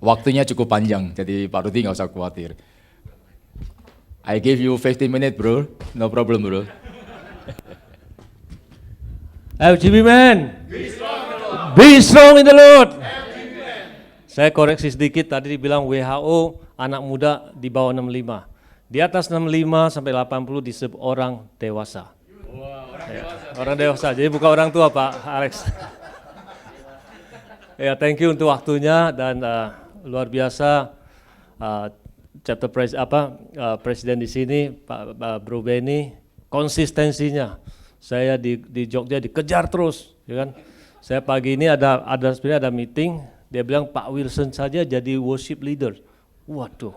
Waktunya cukup panjang, jadi Pak Rudi nggak usah khawatir. I give you 15 minutes, bro. No problem, bro. FGB man, be strong in the Lord. Saya koreksi sedikit, tadi dibilang WHO anak muda di bawah 65. Di atas 65 sampai 80 disebut orang dewasa. Ya, orang dewasa, jadi bukan orang tua Pak Alex. Ya, thank you untuk waktunya dan luar biasa chapter presiden di sini Pak Bro Benny, konsistensinya. Saya di Jogja dikejar terus, ya kan? Saya pagi ini sebenarnya ada meeting, dia bilang Pak Wilson saja jadi worship leader. Waduh.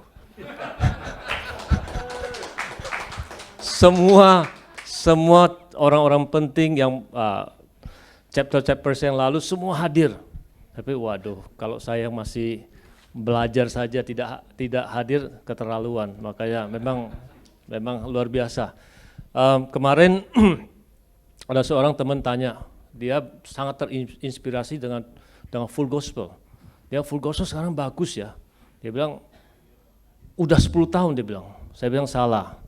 Semua orang-orang penting yang chapter yang lalu semua hadir. Tapi waduh, kalau saya masih belajar saja tidak hadir keterlaluan. Makanya memang luar biasa. Kemarin ada seorang teman tanya, dia sangat terinspirasi dengan full gospel. Dia full gospel sekarang bagus ya. Dia bilang, udah 10 tahun dia bilang. Saya bilang salah.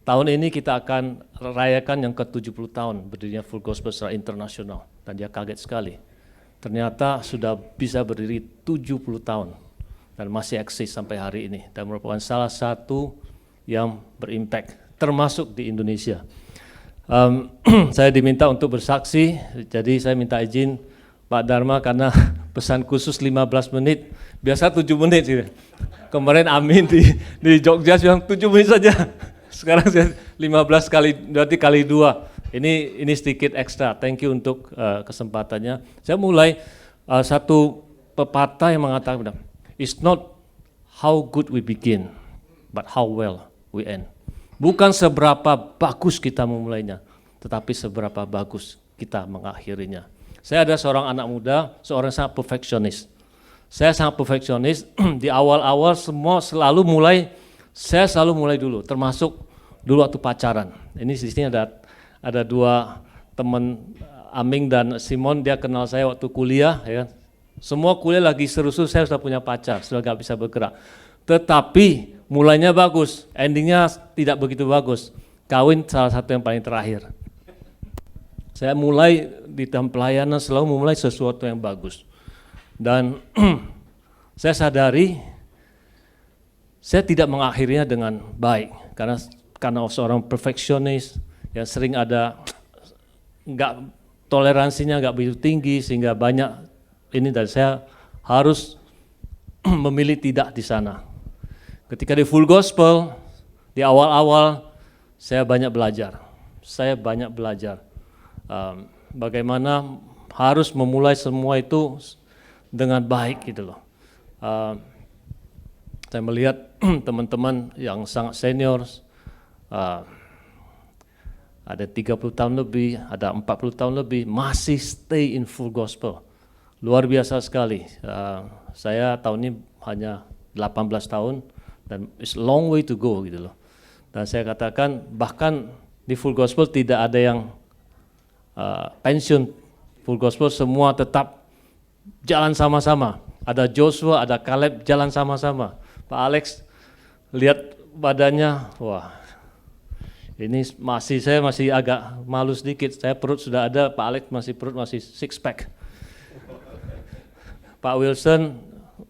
Tahun ini kita akan rayakan yang ke-70 tahun berdirinya full gospel secara internasional. Dan dia kaget sekali. Ternyata sudah bisa berdiri 70 tahun. Dan masih eksis sampai hari ini. Dan merupakan salah satu yang berimpact, termasuk di Indonesia. Saya diminta untuk bersaksi, jadi saya minta izin Pak Dharma karena pesan khusus 15 menit, biasa 7 menit gitu. Kemarin Amin di Jogja bilang 7 menit saja, sekarang saya 15 kali, berarti kali 2. Ini sedikit ekstra, thank you untuk kesempatannya. Saya mulai satu pepatah yang mengatakan, it's not how good we begin, but how well we end. Bukan seberapa bagus kita memulainya, tetapi seberapa bagus kita mengakhirinya. Saya ada seorang anak muda, seorang sangat perfeksionis. Saya sangat perfeksionis, di awal-awal saya selalu mulai dulu, termasuk dulu waktu pacaran. Ini di sini ada dua teman, Aming dan Simon, dia kenal saya waktu kuliah. Ya. Semua kuliah lagi seru-seru, saya sudah punya pacar, sudah gak bisa bergerak. Tetapi mulainya bagus, endingnya tidak begitu bagus. Kawin salah satu yang paling terakhir. Saya mulai di dalam pelayanan selalu memulai sesuatu yang bagus. Dan saya sadari saya tidak mengakhirinya dengan baik. Karena seorang perfeksionis yang sering toleransinya nggak begitu tinggi sehingga banyak ini, dan saya harus memilih tidak di sana. Ketika di full gospel, di awal-awal saya banyak belajar. Bagaimana harus memulai semua itu dengan baik gitu loh. Saya melihat teman-teman yang sangat senior, ada 30 tahun lebih, ada 40 tahun lebih, masih stay in full gospel. Luar biasa sekali. Saya tahun ini hanya 18 tahun, dan it's a long way to go gitu loh. Dan saya katakan bahkan di full gospel tidak ada yang pensiun. Full gospel semua tetap jalan sama-sama. Ada Joshua, ada Caleb jalan sama-sama. Pak Alex lihat badannya, wah ini saya masih agak malu sedikit. Saya perut sudah ada, Pak Alex masih six pack. Pak Wilson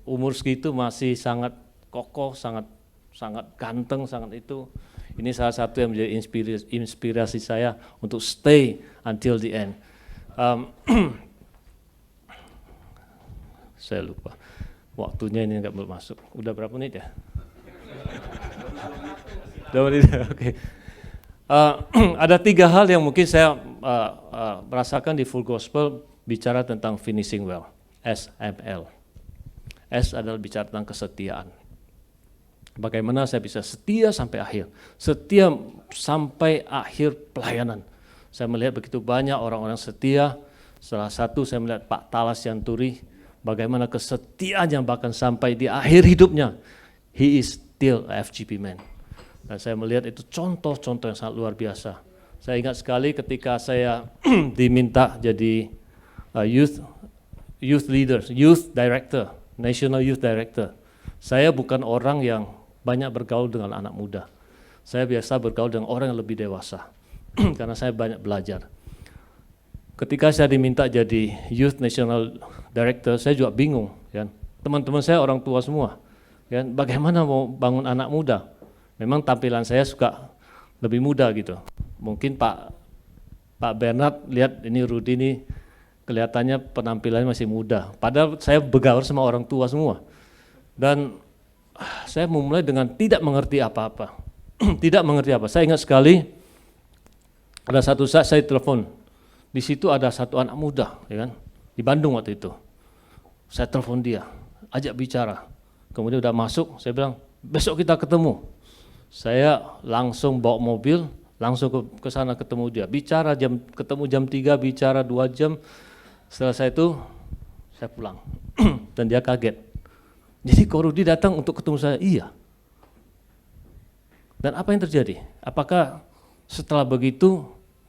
umur segitu masih sangat kokoh, sangat ganteng, sangat itu. Ini salah satu yang menjadi inspirasi saya untuk stay until the end. Saya lupa, waktunya ini nggak belum masuk. Udah berapa menit ya? Udah menit, oke. Ada 3 hal yang mungkin saya merasakan di full gospel bicara tentang finishing well, SML. S adalah bicara tentang kesetiaan. Bagaimana saya bisa setia sampai akhir, setia sampai akhir pelayanan. Saya melihat begitu banyak orang-orang setia. Salah satu saya melihat Pak Talas Yanturi, bagaimana kesetiaannya bahkan sampai di akhir hidupnya. He is still a FGP man. Dan saya melihat itu contoh-contoh yang sangat luar biasa. Saya ingat sekali ketika saya diminta jadi youth leader, youth director National Youth Director. Saya bukan orang yang banyak bergaul dengan anak muda. Saya biasa bergaul dengan orang yang lebih dewasa, karena saya banyak belajar. Ketika saya diminta jadi Youth National Director, saya juga bingung, kan. Teman-teman saya orang tua semua, kan. Bagaimana mau bangun anak muda? Memang tampilan saya suka lebih muda gitu. Mungkin Pak Bernard lihat ini Rudy ini kelihatannya penampilannya masih muda. Padahal saya bergaul sama orang tua semua. Dan saya memulai dengan tidak mengerti apa-apa. Tidak mengerti apa. Saya ingat sekali ada satu saat saya telepon. Di situ ada satu anak muda, ya kan, di Bandung waktu itu. Saya telepon dia, ajak bicara. Kemudian udah masuk, saya bilang, besok kita ketemu. Saya langsung bawa mobil, langsung ke sana ketemu dia. Bicara ketemu jam 3, bicara 2 jam. Selesai itu, saya pulang. Dan dia kaget. Jadi kok Rudy datang untuk ketemu saya? Iya. Dan apa yang terjadi? Apakah setelah begitu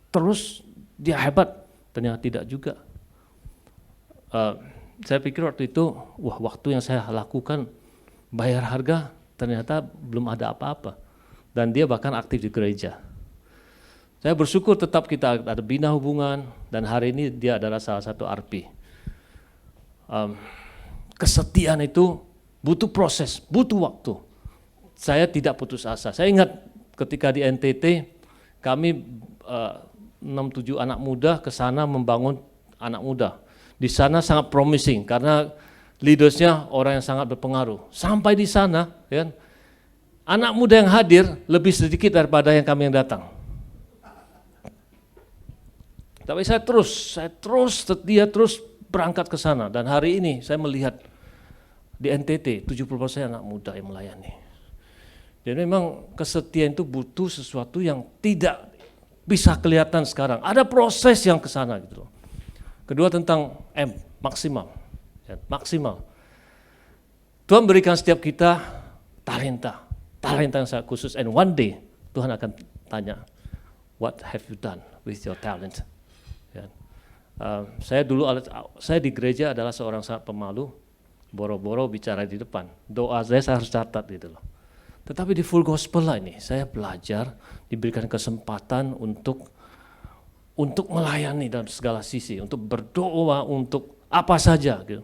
terus dia hebat? Ternyata tidak juga. Saya pikir waktu itu, wah, waktu yang saya lakukan bayar harga, ternyata belum ada apa-apa. Dan dia bahkan aktif di gereja. Saya bersyukur tetap kita ada bina hubungan, dan hari ini dia adalah salah satu RP. Kesetiaan itu butuh proses, butuh waktu. Saya tidak putus asa. Saya ingat ketika di NTT, kami 6-7 anak muda ke sana membangun anak muda. Di sana sangat promising karena leadersnya orang yang sangat berpengaruh. Sampai di sana, ya, anak muda yang hadir lebih sedikit daripada yang kami yang datang. Tapi saya terus setia terus berangkat ke sana, dan hari ini saya melihat di NTT 70% anak muda yang melayani. Jadi memang kesetiaan itu butuh sesuatu yang tidak bisa kelihatan sekarang. Ada proses yang ke sana gitu loh. Kedua tentang maksimal. Ya, maksimal. Tuhan berikan setiap kita talenta yang sangat khusus, and one day Tuhan akan tanya, what have you done with your talent? Ya. Saya di gereja adalah seorang sangat pemalu, boro-boro bicara di depan. Doa saya harus catat gitu loh. Tetapi di Full Gospel lah ini, saya belajar, diberikan kesempatan untuk melayani dalam segala sisi, untuk berdoa, untuk apa saja gitu.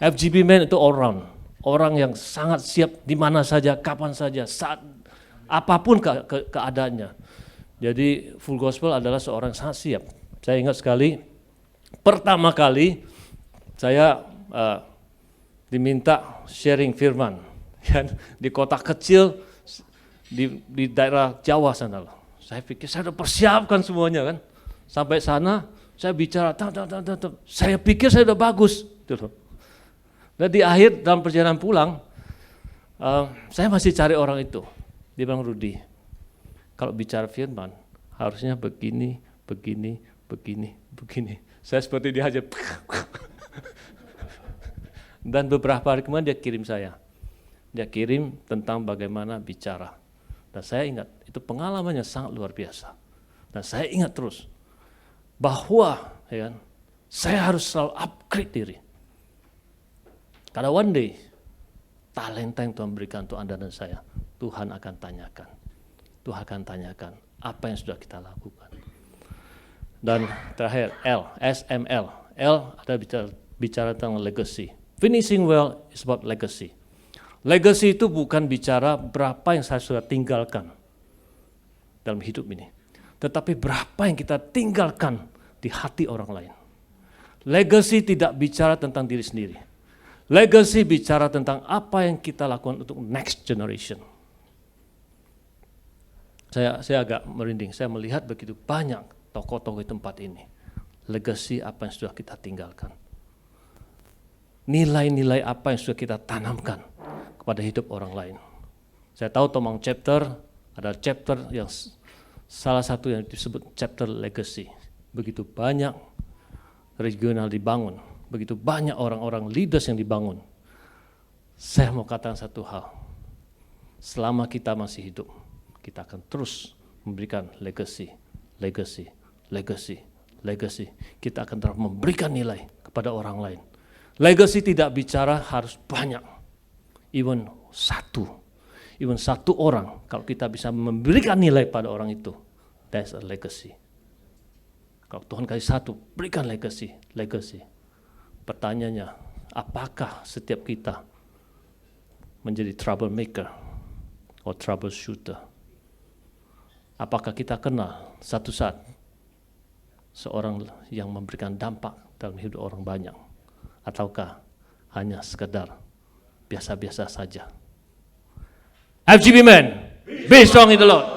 FGB Man itu orang yang sangat siap di mana saja, kapan saja, saat apapun keadaannya. Jadi Full Gospel adalah seorang yang sangat siap. Saya ingat sekali, pertama kali saya diminta sharing firman, kan, di kota kecil di daerah Jawa sana. Saya pikir saya sudah persiapkan semuanya kan. Sampai sana saya bicara, saya pikir saya sudah bagus. Dan di akhir dalam perjalanan pulang, saya masih cari orang itu. Dia bilang, Rudy, kalau bicara firman harusnya begini. Saya seperti dihajar. Dan beberapa hari kemudian dia kirim saya. Dia kirim tentang bagaimana bicara. Dan saya ingat, itu pengalamannya sangat luar biasa. Dan saya ingat terus, bahwa ya kan, saya harus selalu upgrade diri. Karena one day, talenta yang Tuhan berikan untuk Anda dan saya, Tuhan akan tanyakan. Tuhan akan tanyakan apa yang sudah kita lakukan. Dan terakhir, SML. L ada bicara tentang legacy. Finishing well is about legacy. Legacy itu bukan bicara berapa yang saya sudah tinggalkan dalam hidup ini, tetapi berapa yang kita tinggalkan di hati orang lain. Legacy tidak bicara tentang diri sendiri. Legacy bicara tentang apa yang kita lakukan untuk next generation. Saya agak merinding, saya melihat begitu banyak tokoh-tokoh di tempat ini. Legacy apa yang sudah kita tinggalkan. Nilai-nilai apa yang sudah kita tanamkan kepada hidup orang lain. Saya tahu Tomang chapter, ada chapter yang salah satu yang disebut chapter legacy. Begitu banyak regional dibangun, begitu banyak orang-orang leaders yang dibangun. Saya mau katakan satu hal, selama kita masih hidup, kita akan terus memberikan legacy. Kita akan terus memberikan nilai kepada orang lain. Legacy tidak bicara harus banyak. Even satu orang, kalau kita bisa memberikan nilai pada orang itu, that's a legacy. Kalau Tuhan kasih satu, berikan legacy. Pertanyaannya, apakah setiap kita menjadi troublemaker atau troubleshooter? Apakah kita kenal satu saat seorang yang memberikan dampak dalam hidup orang banyak? Ataukah hanya sekedar biasa-biasa saja? FGB men, be strong in the Lord.